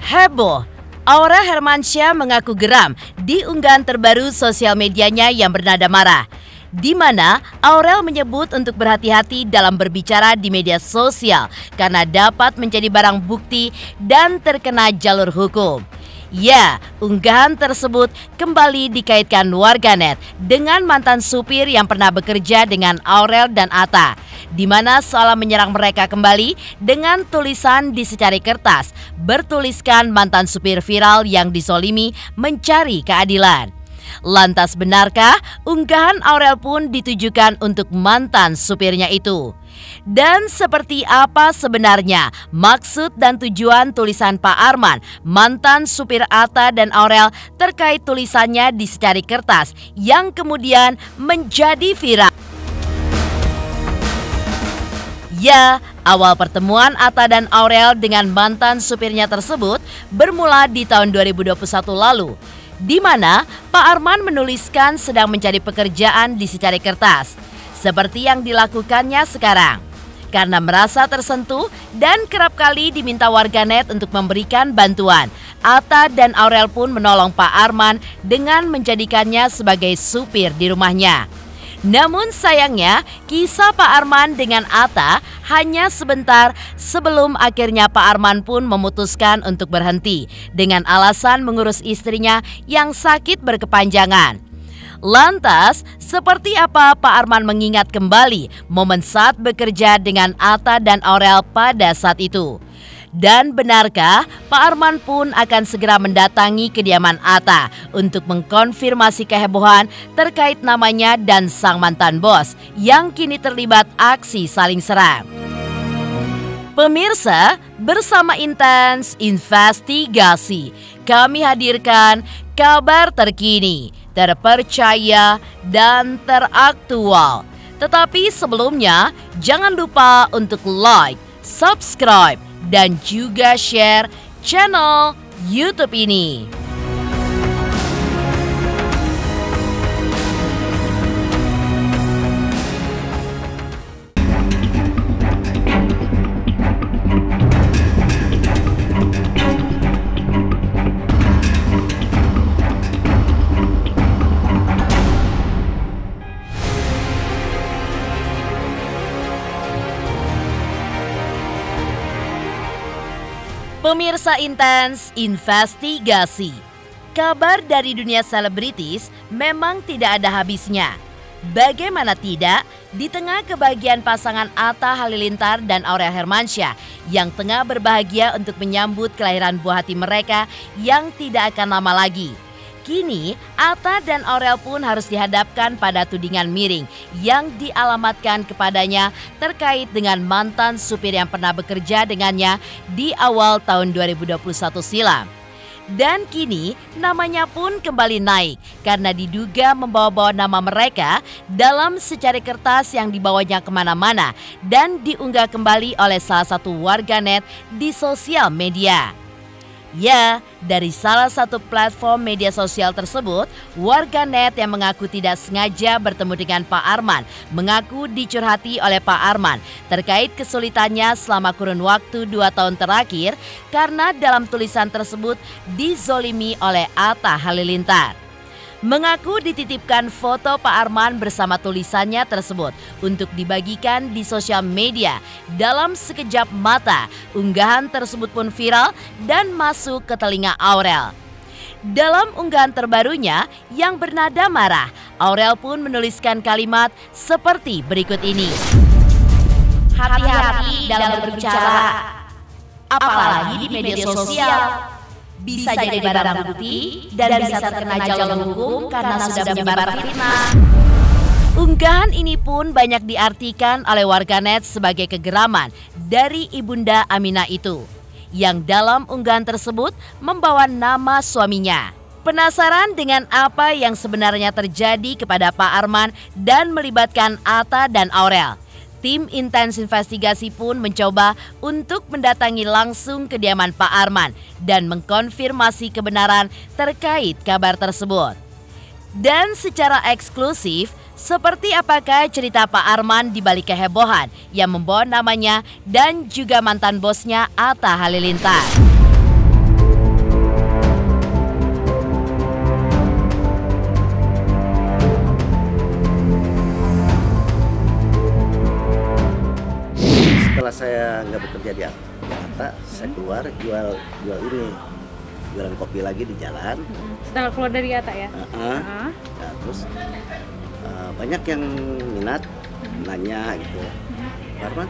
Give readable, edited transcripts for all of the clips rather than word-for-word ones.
Heboh, Aurel Hermansyah mengaku geram di unggahan terbaru sosial medianya yang bernada marah, di mana Aurel menyebut untuk berhati-hati dalam berbicara di media sosial karena dapat menjadi barang bukti dan terkena jalur hukum. Ya, unggahan tersebut kembali dikaitkan warganet dengan mantan supir yang pernah bekerja dengan Aurel dan Atta, di mana seolah menyerang mereka kembali dengan tulisan di secari kertas bertuliskan mantan supir viral yang dizolimi mencari keadilan. Lantas benarkah unggahan Aurel pun ditujukan untuk mantan supirnya itu? Dan seperti apa sebenarnya maksud dan tujuan tulisan Pak Arman, mantan supir Atta dan Aurel terkait tulisannya di secari kertas yang kemudian menjadi viral? Ya, awal pertemuan Atta dan Aurel dengan mantan supirnya tersebut bermula di tahun 2021 lalu, di mana Pak Arman menuliskan sedang mencari pekerjaan di secari kertas, seperti yang dilakukannya sekarang. Karena merasa tersentuh dan kerap kali diminta warganet untuk memberikan bantuan, Atta dan Aurel pun menolong Pak Arman dengan menjadikannya sebagai supir di rumahnya. Namun sayangnya, kisah Pak Arman dengan Atta hanya sebentar sebelum akhirnya Pak Arman pun memutuskan untuk berhenti dengan alasan mengurus istrinya yang sakit berkepanjangan. Lantas, seperti apa Pak Arman mengingat kembali momen saat bekerja dengan Atta dan Aurel pada saat itu? Dan benarkah Pak Arman pun akan segera mendatangi kediaman Atta untuk mengkonfirmasi kehebohan terkait namanya dan sang mantan bos yang kini terlibat aksi saling serang? Pemirsa, bersama Intens Investigasi, kami hadirkan kabar terkini, terpercaya, dan teraktual. Tetapi sebelumnya, jangan lupa untuk like, subscribe, dan juga share channel YouTube ini. Pemirsa Intens Investigasi, kabar dari dunia selebritis memang tidak ada habisnya. Bagaimana tidak, di tengah kebahagiaan pasangan Atta Halilintar dan Aurel Hermansyah yang tengah berbahagia untuk menyambut kelahiran buah hati mereka yang tidak akan lama lagi. Kini, Atta dan Aurel pun harus dihadapkan pada tudingan miring yang dialamatkan kepadanya terkait dengan mantan supir yang pernah bekerja dengannya di awal tahun 2021 silam. Dan kini namanya pun kembali naik karena diduga membawa-bawa nama mereka dalam secari kertas yang dibawanya kemana-mana dan diunggah kembali oleh salah satu warganet di sosial media. Ya, dari salah satu platform media sosial tersebut, warganet yang mengaku tidak sengaja bertemu dengan Pak Arman mengaku dicurhati oleh Pak Arman terkait kesulitannya selama kurun waktu 2 tahun terakhir karena dalam tulisan tersebut dizolimi oleh Atta Halilintar. Mengaku dititipkan foto Pak Arman bersama tulisannya tersebut untuk dibagikan di sosial media. Dalam sekejap mata, unggahan tersebut pun viral dan masuk ke telinga Aurel. Dalam unggahan terbarunya yang bernada marah, Aurel pun menuliskan kalimat seperti berikut ini. Hati-hati dalam berbicara, apalagi di media sosial. Bisa jadi barang bukti dan bisa terkena jalur hukum karena sudah menyebar fitnah. Unggahan ini pun banyak diartikan oleh warganet sebagai kegeraman dari Ibunda Aminah itu, yang dalam unggahan tersebut membawa nama suaminya. Penasaran dengan apa yang sebenarnya terjadi kepada Pak Arman dan melibatkan Atta dan Aurel? Tim Intens Investigasi pun mencoba untuk mendatangi langsung kediaman Pak Arman dan mengkonfirmasi kebenaran terkait kabar tersebut. Dan secara eksklusif, seperti apakah cerita Pak Arman di balik kehebohan yang membawa namanya dan juga mantan bosnya Atta Halilintar? setelah saya nggak bekerja di Atta, saya keluar jual ini, jualan kopi lagi di jalan. Setelah keluar dari Atta ya? Nah, terus banyak yang minat, nanya gitu. Karena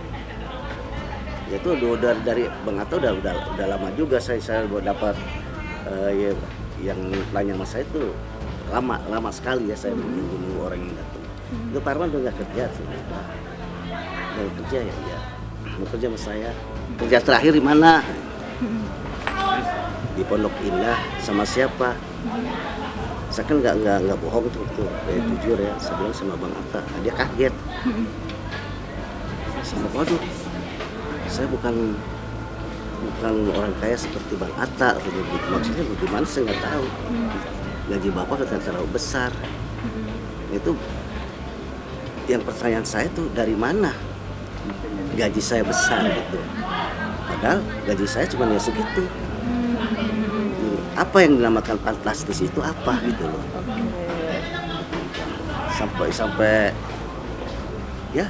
ya itu udah dari Bang Atta udah lama juga saya dapat ya, yang nanya sama saya itu lama sekali ya saya menunggu orang yang datang. Itu Pak Arman udah nggak kerja sih. Nggak kerja ya, mau kerja sama saya. Kerja terakhir di mana? Di Pondok Indah. Sama siapa? Saya kan nggak bohong tuh, jujur ya. Saya bilang sama Bang Atta, dia kaget. Sama waduh, saya bukan orang kaya seperti Bang Atta. Maksudnya bagaimana saya nggak tahu. Gaji Bapak kan terlalu besar. Itu yang pertanyaan saya tuh dari mana gaji saya besar gitu. Padahal gaji saya cuma ya segitu. Apa yang dinamakan fantastis itu apa gitu loh. Sampai ya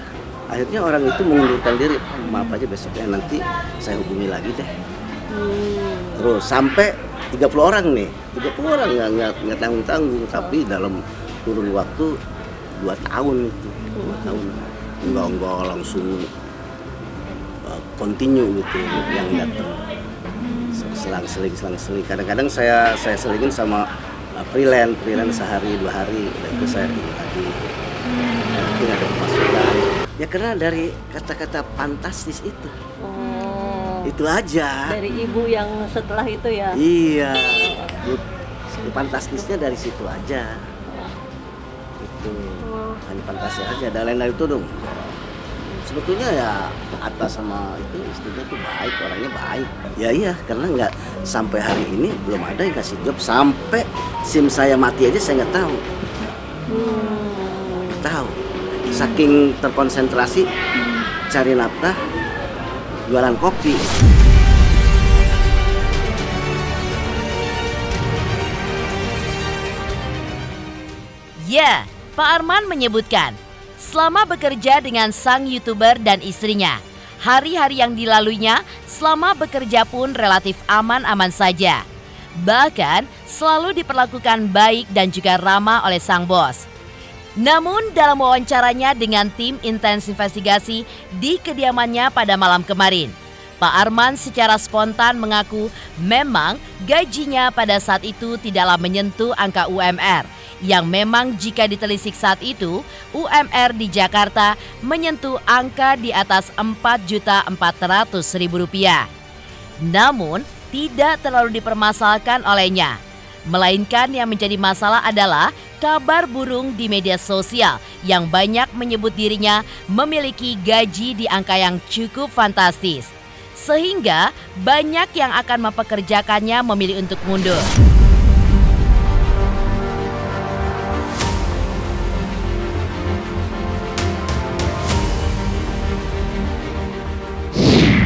akhirnya orang itu mengundurkan diri. Maaf aja besoknya nanti saya hubungi lagi deh. Terus sampai 30 orang nih, 30 orang nggak tanggung-tanggung, tapi dalam kurun waktu 2 tahun itu, 2 tahun enggak langsung continue gitu yang datang. Selang-seling. Kadang-kadang saya selingin sama freelance sehari 2 hari, dan itu saya ini lagi. Mungkin ada pemasukan. Ya karena dari kata-kata fantastis itu. Itu aja. Dari ibu yang setelah itu ya? Iya. Fantastisnya dari situ aja. Itu hanya fantastis aja. Dan lain-lain itu dong. Sebetulnya ya Atta sama itu istrinya tuh baik, orangnya baik. Ya iya, karena nggak sampai hari ini belum ada yang kasih job. Sampai SIM saya mati aja saya nggak tahu. Tahu. Saking terkonsentrasi cari nafkah, jualan kopi. Ya, Pak Arman menyebutkan, selama bekerja dengan sang YouTuber dan istrinya, hari-hari yang dilaluinya selama bekerja pun relatif aman-aman saja. Bahkan selalu diperlakukan baik dan juga ramah oleh sang bos. Namun dalam wawancaranya dengan tim intens investigasi di kediamannya pada malam kemarin, Pak Arman secara spontan mengaku memang gajinya pada saat itu tidaklah menyentuh angka UMR, yang memang jika ditelisik saat itu UMR di Jakarta menyentuh angka di atas Rp4.400.000. Namun tidak terlalu dipermasalahkan olehnya. Melainkan yang menjadi masalah adalah kabar burung di media sosial yang banyak menyebut dirinya memiliki gaji di angka yang cukup fantastis. Sehingga banyak yang akan mempekerjakannya memilih untuk mundur.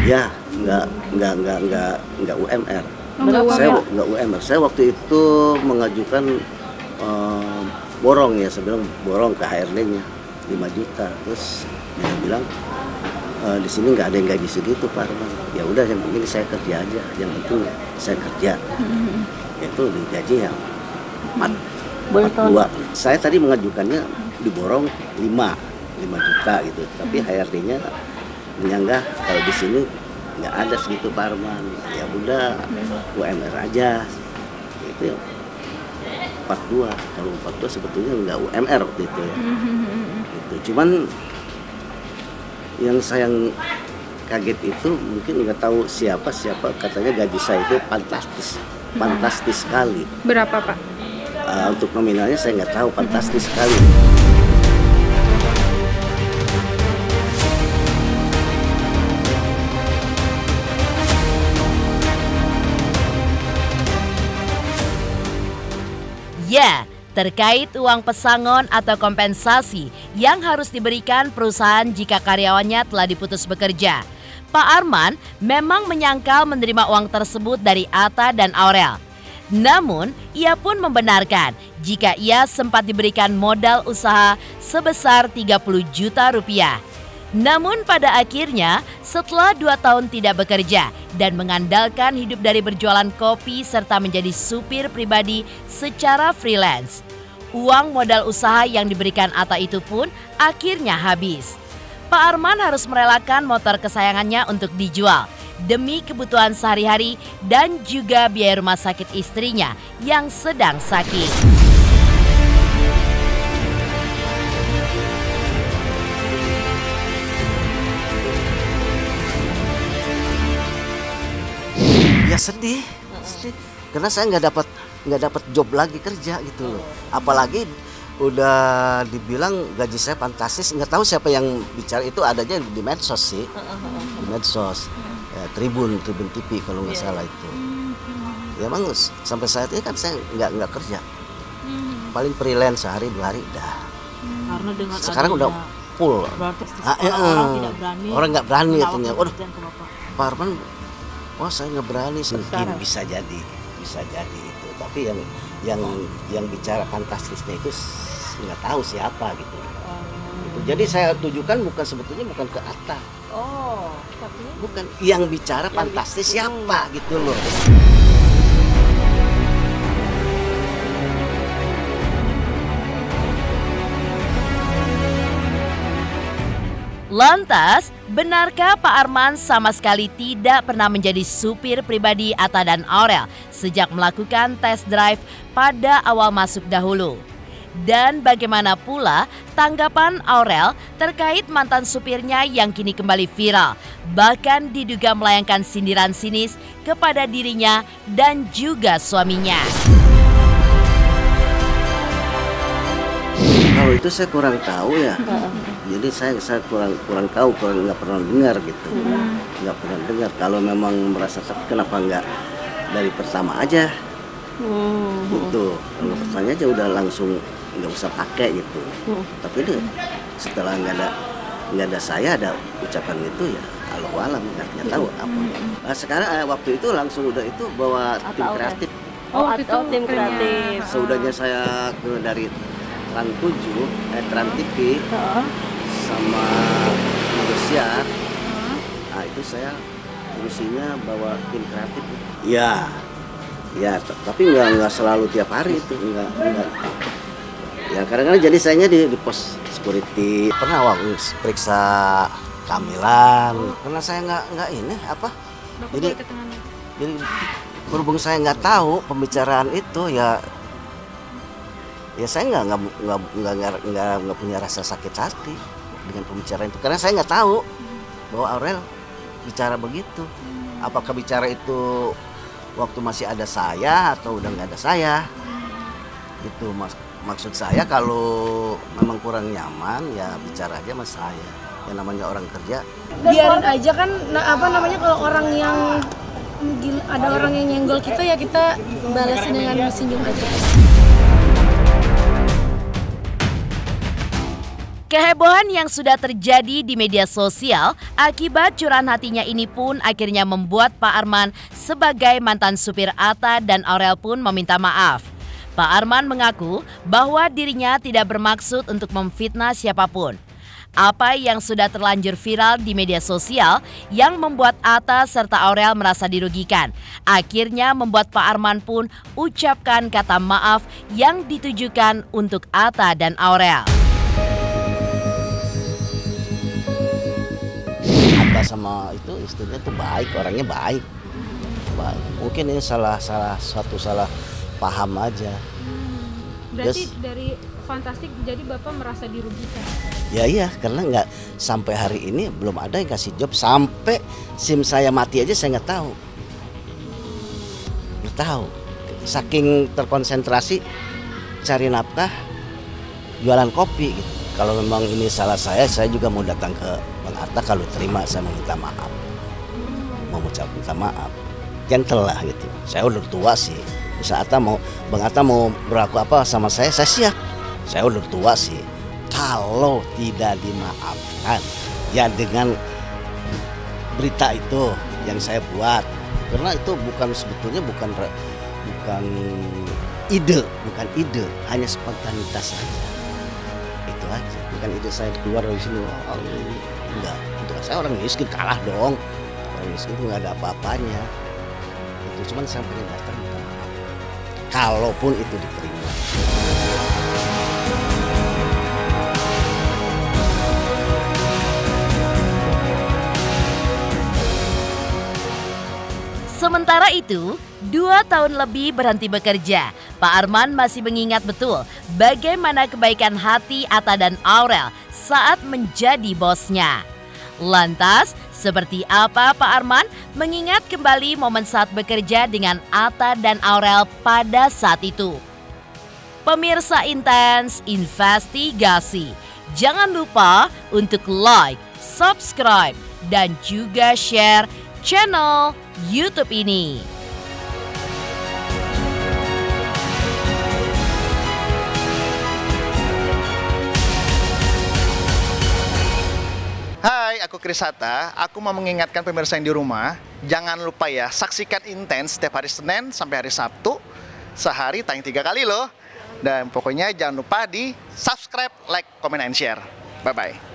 Ya, enggak UMR. Saya enggak UMR. Saya waktu itu mengajukan borong ya, saya bilang borong ke HRD-nya 5 juta. Terus dia bilang di sini nggak ada yang gaji segitu Pak Arman. Ya udah, yang penting saya kerja aja. Yang penting saya kerja. Itu digaji yang 42. Saya tadi mengajukannya diborong 5 juta gitu. Tapi HRD-nya menyanggah kalau di sini nggak ada segitu Pak Arman. Ya udah UMR aja. Itu 42. Kalau 42 sebetulnya nggak UMR waktu itu ya. Gitu. Cuman yang saya kaget itu mungkin nggak tahu siapa katanya gaji saya itu fantastis sekali. Berapa Pak? Untuk nominalnya saya nggak tahu, fantastis sekali. Ya, terkait uang pesangon atau kompensasi yang harus diberikan perusahaan jika karyawannya telah diputus bekerja, Pak Arman memang menyangkal menerima uang tersebut dari Atta dan Aurel. Namun, ia pun membenarkan jika ia sempat diberikan modal usaha sebesar 30 juta rupiah. Namun pada akhirnya setelah 2 tahun tidak bekerja dan mengandalkan hidup dari berjualan kopi serta menjadi supir pribadi secara freelance, uang modal usaha yang diberikan Atta itu pun akhirnya habis. Pak Arman harus merelakan motor kesayangannya untuk dijual demi kebutuhan sehari-hari dan juga biaya rumah sakit istrinya yang sedang sakit. Ya sedih, karena saya nggak dapat job lagi kerja gitu loh. Apalagi udah dibilang gaji saya fantastis, nggak tahu siapa yang bicara itu, adanya di medsos sih, di medsos, ya, Tribun TV kalau nggak salah itu. Ya emang sampai saat ini kan saya nggak kerja, paling freelance sehari 2 hari dah. Karena dengan sekarang udah full. Orang tidak berani katanya. Waduh, Pak Arman, wah saya nggak berani. Mungkin bisa jadi itu. Tapi yang bicara fantastisnya itu nggak tahu siapa gitu. Jadi saya tujukan sebetulnya bukan ke Atta. Bukan yang bicara fantastis siapa gitu loh. Lantas, benarkah Pak Arman sama sekali tidak pernah menjadi supir pribadi Atta dan Aurel sejak melakukan test drive pada awal masuk dahulu? Dan bagaimana pula tanggapan Aurel terkait mantan supirnya yang kini kembali viral, bahkan diduga melayangkan sindiran sinis kepada dirinya dan juga suaminya? Kalau itu saya kurang tahu ya. Jadi saya kurang tahu, nggak pernah dengar gitu. Nggak pernah dengar. Kalau memang merasa sakit, kenapa nggak dari pertama aja? Gitu. Kalau pertama aja udah langsung nggak usah pakai gitu. Tapi ini setelah nggak ada saya ada ucapan itu ya, Allahu alam, nggak tahu apa. Sekarang waktu itu langsung udah itu bawa tim kreatif. Tim kreatif. Seudahnya saya dari Trans 7, Trans TV sama Indosiar. Nah itu saya fungsinya bawa tim kreatif. Ya, tapi nggak selalu tiap hari itu, enggak. Ya kadang-kadang jadi sayanya di pos security. Pernah waktu periksa kehamilan, karena saya nggak ini apa. Jadi berhubung saya nggak tahu pembicaraan itu ya saya nggak punya rasa sakit hati dengan pembicaraan itu, karena saya nggak tahu bahwa Aurel bicara begitu. Apakah bicara itu waktu masih ada saya atau udah nggak ada saya? Itu maksud saya, kalau memang kurang nyaman ya bicara aja sama saya. Yang namanya orang kerja. Biarin aja kan, kalau orang yang ada orang yang nyenggol kita ya kita balasin dengan senyum aja. Kehebohan yang sudah terjadi di media sosial akibat curahan hatinya ini pun akhirnya membuat Pak Arman sebagai mantan supir Atta dan Aurel pun meminta maaf. Pak Arman mengaku bahwa dirinya tidak bermaksud untuk memfitnah siapapun. Apa yang sudah terlanjur viral di media sosial yang membuat Atta serta Aurel merasa dirugikan, akhirnya membuat Pak Arman pun ucapkan kata maaf yang ditujukan untuk Atta dan Aurel. Sama itu istrinya tuh baik, orangnya baik. Mungkin ini salah paham aja. Berarti dari fantastik jadi Bapak merasa dirugikan? Ya iya, karena nggak sampai hari ini belum ada yang kasih job. Sampai SIM saya mati aja saya nggak tahu. Nggak tahu. Saking terkonsentrasi cari nafkah, jualan kopi gitu. Kalau memang ini salah saya juga mau datang ke Bang Atta, kalau terima saya mau minta maaf. Mau mengucap minta maaf. Gentle lah gitu. Saya udah tua sih. Bisa Bang Atta mau berlaku apa sama saya siap. Saya udah tua sih. Kalau tidak dimaafkan, ya dengan berita itu yang saya buat. Karena itu sebetulnya bukan ide, hanya spontanitas saja. Itu aja, bukan ide saya keluar dari sini. enggak. Untuk saya orang miskin kalah dong. Orang miskin itu nggak ada apa-apanya. Itu cuman saya pengen daftar minta maaf. Kalaupun itu diterima. Sementara itu, 2 tahun lebih berhenti bekerja, Pak Arman masih mengingat betul bagaimana kebaikan hati Atta dan Aurel saat menjadi bosnya. Lantas, seperti apa Pak Arman mengingat kembali momen saat bekerja dengan Atta dan Aurel pada saat itu? Pemirsa Intens Investigasi, jangan lupa untuk like, subscribe, dan juga share channel YouTube ini. Hai, aku Krisata. Aku mau mengingatkan pemirsa yang di rumah, jangan lupa ya, saksikan Intens setiap hari Senin sampai hari Sabtu. Sehari tayang 3 kali loh. Dan pokoknya jangan lupa di subscribe, like, comment, and share. Bye-bye.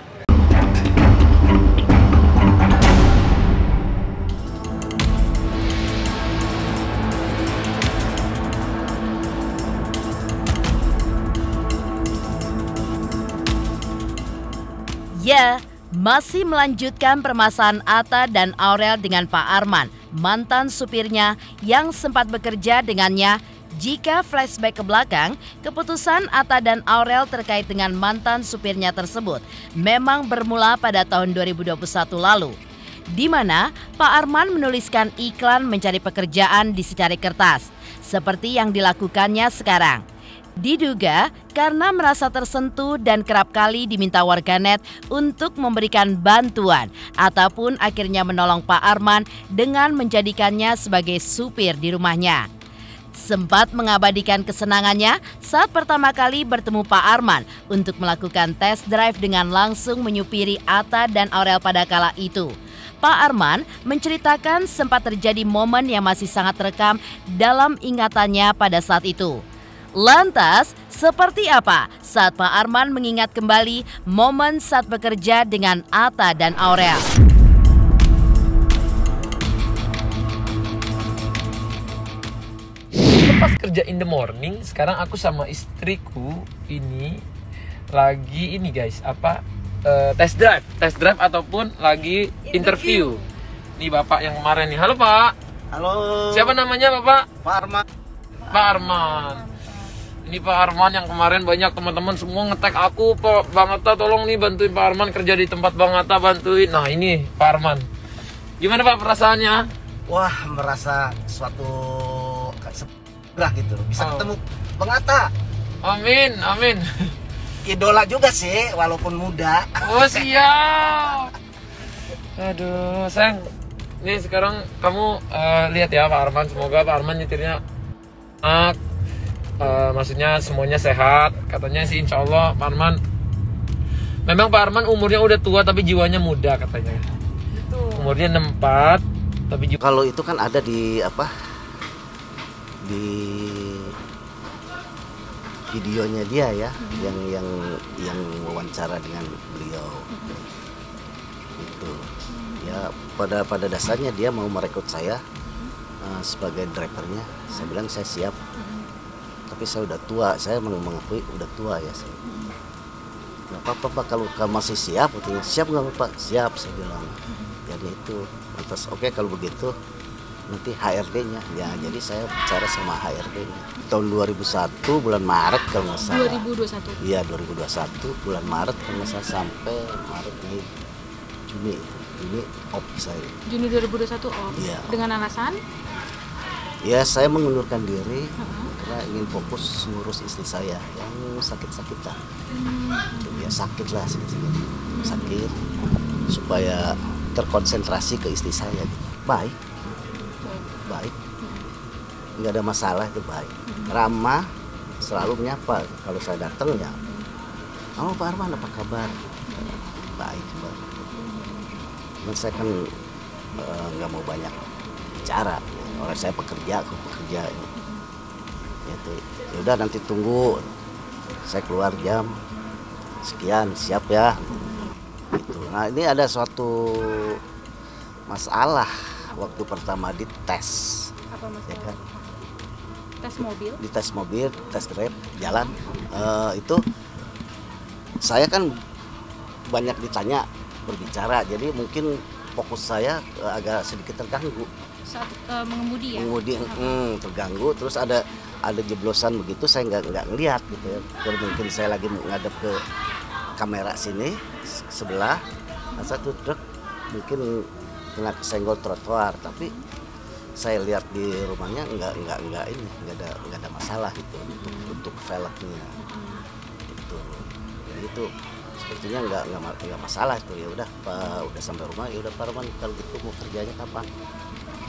Ya, masih melanjutkan permasalahan Atta dan Aurel dengan Pak Arman, mantan supirnya yang sempat bekerja dengannya. Jika flashback ke belakang, keputusan Atta dan Aurel terkait dengan mantan supirnya tersebut memang bermula pada tahun 2021 lalu, di mana Pak Arman menuliskan iklan mencari pekerjaan di secari kertas, seperti yang dilakukannya sekarang. Diduga karena merasa tersentuh dan kerap kali diminta warganet untuk memberikan bantuan ataupun akhirnya menolong Pak Arman dengan menjadikannya sebagai supir di rumahnya. Sempat mengabadikan kesenangannya saat pertama kali bertemu Pak Arman untuk melakukan test drive dengan langsung menyupiri Atta dan Aurel pada kala itu. Pak Arman menceritakan sempat terjadi momen yang masih sangat terekam dalam ingatannya pada saat itu. Lantas, seperti apa saat Pak Arman mengingat kembali momen saat bekerja dengan Atta dan Aurel? Pas kerja in the morning, sekarang aku sama istriku ini lagi ini guys, test drive ataupun lagi interview. Nih bapak yang kemarin nih, halo Pak. Halo. Siapa namanya Bapak? Pak Arman. Pak Arman. Ini Pak Arman yang kemarin banyak teman-teman semua nge-tag aku, Pak Bang Atta tolong nih bantuin Pak Arman kerja di tempat Bang Atta, bantuin. Nah ini Pak Arman. Gimana Pak perasaannya? Wah, merasa suatu seberah gitu, bisa ketemu Bang Atta. Amin, amin. Idola juga sih, walaupun muda. Oh siap. Aduh, sayang. Nih sekarang kamu lihat ya Pak Arman, semoga Pak Arman nyetirnya maksudnya semuanya sehat. Katanya sih insya Allah Pak Arman, memang Pak Arman umurnya udah tua tapi jiwanya muda katanya. Umurnya 64 tapi Kalau itu kan ada di di videonya dia ya, yang wawancara dengan beliau itu ya, pada dasarnya dia mau merekrut saya sebagai drivernya. Saya bilang saya siap, tapi saya udah tua, saya mengakui udah tua ya. Saya nggak apa-apa Pak, kalau kamu masih siap, katanya. Siap nggak Pak? Siap, saya bilang. Jadi itu lantas oke, kalau begitu nanti HRD-nya ya. Jadi saya bicara sama HRD-nya tahun 2001 bulan Maret kalau nggak salah. 2021. Iya 2021 bulan Maret kalau nggak salah, sampai Maret Mei Juni off saya. Juni 2021 off. Iya. Dengan alasan? Ya saya mengundurkan diri karena ingin fokus ngurus istri saya yang sakit-sakitan. Ya sakit lah sakit supaya terkonsentrasi ke istri saya gitu. Baik, nggak ada masalah, itu baik. Ramah, selalu menyapa kalau saya datang ya. Oh Pak Arman apa kabar? Baik Pak. Dan saya kan nggak mau banyak bicara. Orang saya pekerja, aku pekerja. Itu ya udah nanti tunggu. Saya keluar jam sekian, siap ya. Gitu. Nah ini ada suatu masalah waktu pertama dites. Apa masalah? Ya kan? Tes mobil? Di tes mobil, tes drive, jalan. Itu saya kan banyak ditanya, berbicara, jadi mungkin fokus saya agak sedikit terganggu. Saat mengemudi ya? Mengemudi terganggu, terus ada jeblosan begitu, saya nggak ngelihat gitu ya. Kalau mungkin saya lagi ngadep ke kamera sini sebelah, satu truk mungkin kena kesenggol trotoar, tapi saya lihat di rumahnya nggak ada masalah itu untuk velgnya itu. Jadi itu sepertinya nggak masalah itu. Ya udah Pak, udah sampai rumah, ya udah Pak Arman, kalau gitu mau kerjanya kapan?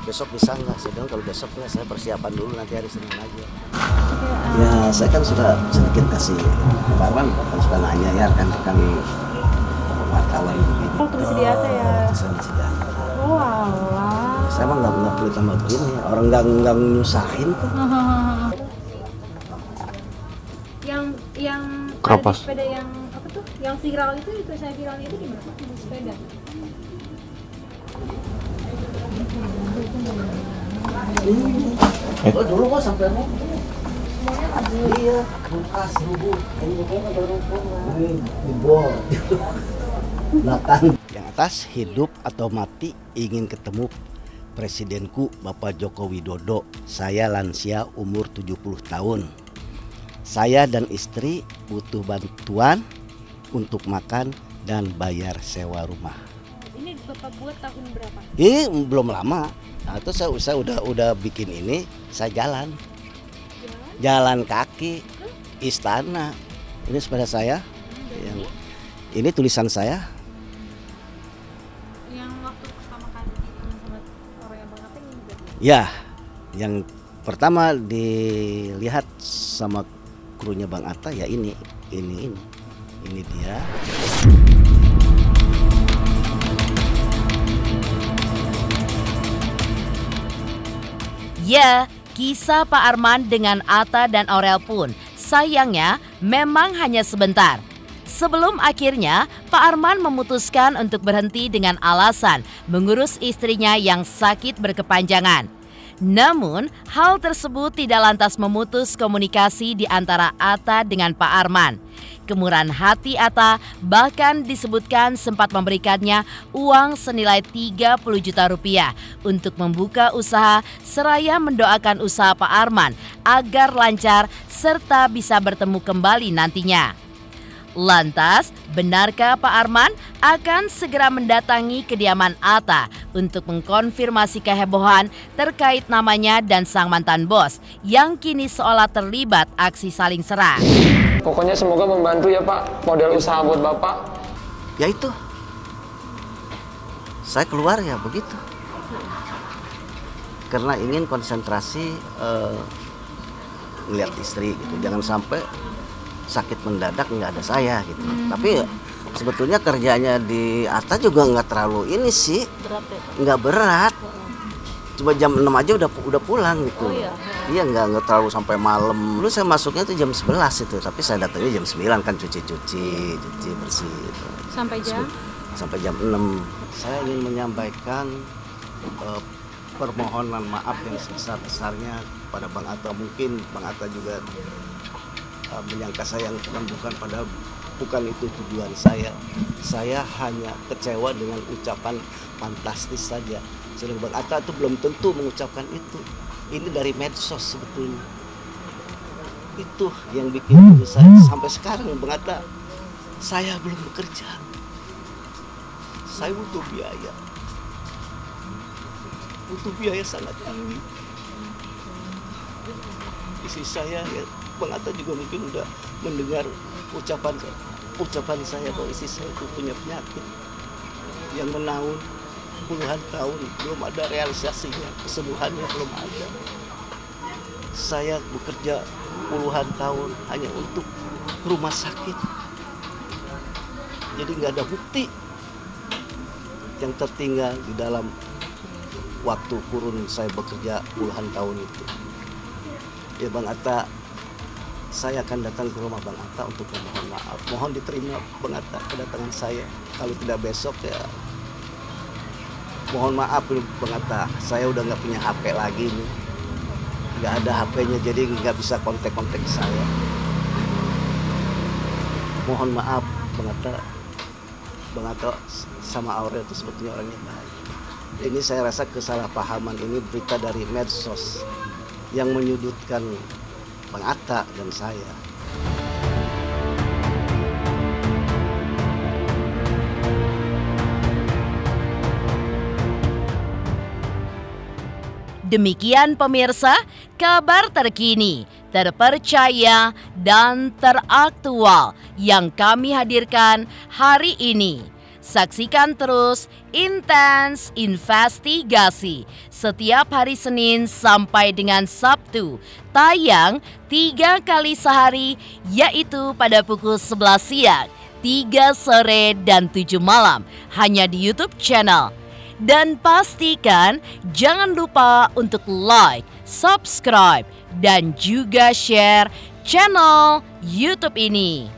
Besok bisa nggak? Saya bilang kalau besok nggak, saya persiapan dulu, nanti hari Senin aja. Ya saya kan sudah sedikit kasih Pak Arman, kan suka nanya ya rekan-rekan wartawan begitu. Oh, tulis di atas ya? Saya masih ada. Oh alah. Saya mah nggak perlu tambah begini, orang nggak nyusahin kok. Yang Keropas. sepeda yang apa tuh? Yang viral itu saya viral itu gimana Pak? Yang sepeda. Oh dulu kok sampai iya, kulkas rubuh. Ini dibol. Belakang. Yang atas, hidup atau mati, ingin ketemu Presidenku Bapak Joko Widodo. Saya lansia umur 70 tahun. Saya dan istri butuh bantuan untuk makan dan bayar sewa rumah. Ini Bapak buat tahun berapa? Ini belum lama. Nah, itu saya udah bikin ini, saya jalan kaki istana. Ini sepeda saya. Ini tulisan saya. Yang waktu pertama kali sama orang yang Bang Ate ini berarti? Ya, yang pertama dilihat sama krunya Bang Atta ya ini dia. Ya, kisah Pak Arman dengan Atta dan Aurel pun sayangnya memang hanya sebentar. Sebelum akhirnya Pak Arman memutuskan untuk berhenti dengan alasan mengurus istrinya yang sakit berkepanjangan. Namun, hal tersebut tidak lantas memutus komunikasi di antara Atta dengan Pak Arman. Kemurahan hati Atta bahkan disebutkan sempat memberikannya uang senilai 30 juta rupiah untuk membuka usaha seraya mendoakan usaha Pak Arman agar lancar serta bisa bertemu kembali nantinya. Lantas, benarkah Pak Arman akan segera mendatangi kediaman Atta untuk mengkonfirmasi kehebohan terkait namanya dan sang mantan bos yang kini seolah terlibat aksi saling serang? Pokoknya semoga membantu ya Pak, model usaha buat Bapak. Ya itu, saya keluar ya begitu, karena ingin konsentrasi melihat istri gitu, jangan sampai sakit mendadak nggak ada saya gitu. Tapi sebetulnya kerjanya di Atta juga nggak terlalu ini sih, nggak berat. Cuma jam 6 aja udah pulang gitu. Iya nggak terlalu sampai malam. Dulu saya masuknya tuh jam 11 itu, tapi saya datangnya jam 9 kan cuci bersih gitu. Sampai jam? Sampai jam 6. Saya ingin menyampaikan permohonan maaf yang sebesar-besarnya kepada Bang Atta. Mungkin Bang Atta juga menyangka saya yang bukan itu tujuan saya. Saya hanya kecewa dengan ucapan fantastis saja. Sedang Bang Atta itu belum tentu mengucapkan itu. Ini dari medsos sebetulnya. Itu yang bikin saya sampai sekarang Bang Atta, saya belum bekerja. Saya butuh biaya. Butuh biaya sangat tinggi. Istri saya ya, Bang Atta juga mungkin udah mendengar ucapan saya bahwa istri saya itu punya penyakit yang menaun puluhan tahun, belum ada realisasinya, kesembuhannya belum ada. Saya bekerja puluhan tahun hanya untuk rumah sakit, jadi nggak ada bukti yang tertinggal di dalam waktu kurun saya bekerja puluhan tahun itu. Ya Bang Atta, saya akan datang ke rumah Bang Atta untuk memohon maaf. Mohon diterima Bang Atta kedatangan saya. Kalau tidak besok ya mohon maaf Bang Atta. Saya udah nggak punya HP lagi nih. Nggak ada HP-nya jadi nggak bisa kontak-kontak saya. Mohon maaf Bang Atta. Bang Atta sama Aurel itu sebetulnya orangnya baik. Ini saya rasa kesalahpahaman, ini berita dari medsos yang menyudutkan Bang Atta dan saya. Demikian pemirsa, kabar terkini, terpercaya, dan teraktual yang kami hadirkan hari ini. Saksikan terus Intens Investigasi setiap hari Senin sampai dengan Sabtu, tayang 3 kali sehari, yaitu pada pukul 11 siang, 3 sore, dan 7 malam, hanya di YouTube channel. Dan pastikan jangan lupa untuk like, subscribe, dan juga share channel YouTube ini.